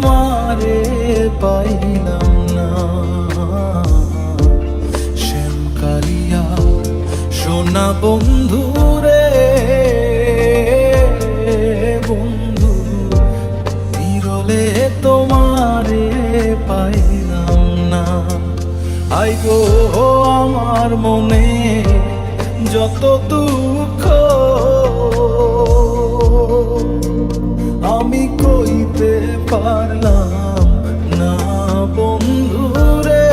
তোমারে পাইলাম না। শ্যাম কালিয়া সোনা বন্ধু রে বন্ধু, বিরলে তোমারে পাইলাম না। আই গো আমার মনে যত দুঃখ, আমি কইতে পারলাম না বন্ধু রে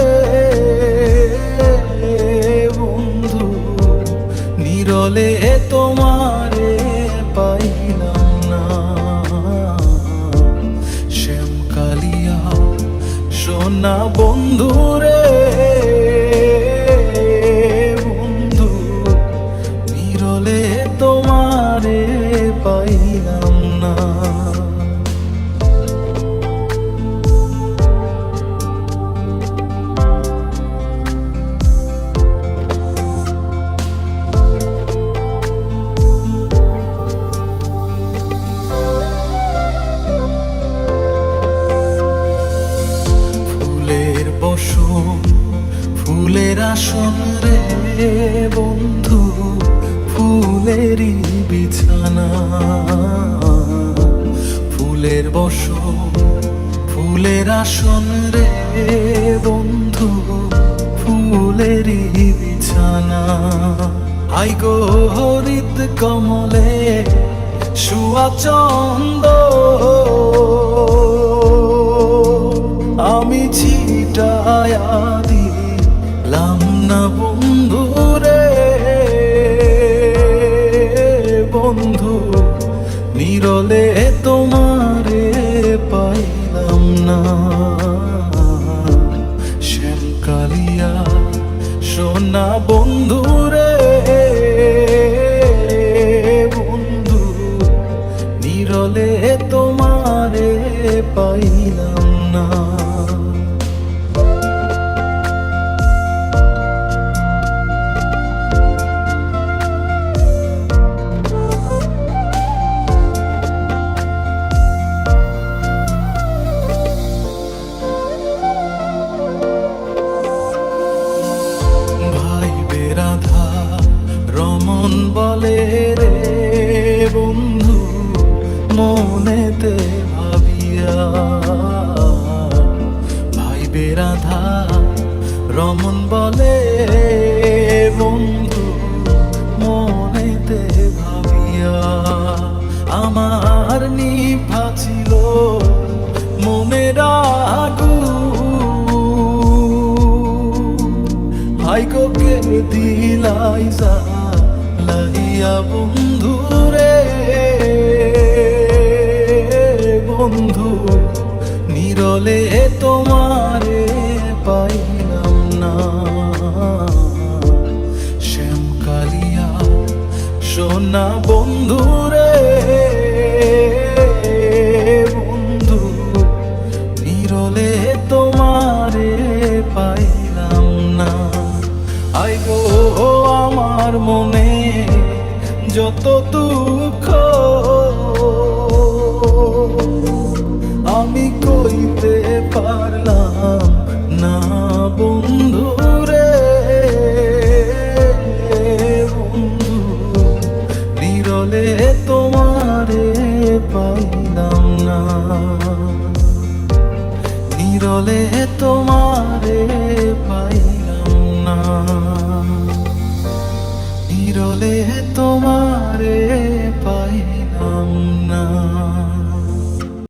বন্ধু, নিরলে তোমারে পাইলাম না। শ্যাম কালিয়া সোনা বন্ধু রে বন্ধু, নিরলে তোমারে পাইলাম না। ফুলের বসন ফুলের আসন রে বন্ধু, ফুলেরই বিছানা। ফুলের বসন ফুলের আসন রে বন্ধু, ফুলেরই বিছানা। আই গো হরিত কমলে শুয়া চন্দ, আমি ছিটায়া দিলাম না বন্ধু রে বন্ধু, নিরলে তোমারে পাইলাম না। শ্যাম কালিয়া সোনা বন্ধু রে বন্ধু, নিরলে তোমারে পাইলাম না। রাধা রমন বলে রে বন্ধু, মনেতে ভাবিয়া। ভাইবে রাধা রমন বলে বন্ধু, মনেতে ভাবিয়া। আমার নিভা ছিল মনের আগুন, হাই গো কে দিলাই জ্বালাইয়া বন্ধু রে বন্ধু, নিরলে তোমারে পাইলাম না। শ্যাম কালিয়া সোনা বন্ধু রে বন্ধু, নিরলে তোমারে পাইলাম না। আই গো আমার মনে যত দুঃখ,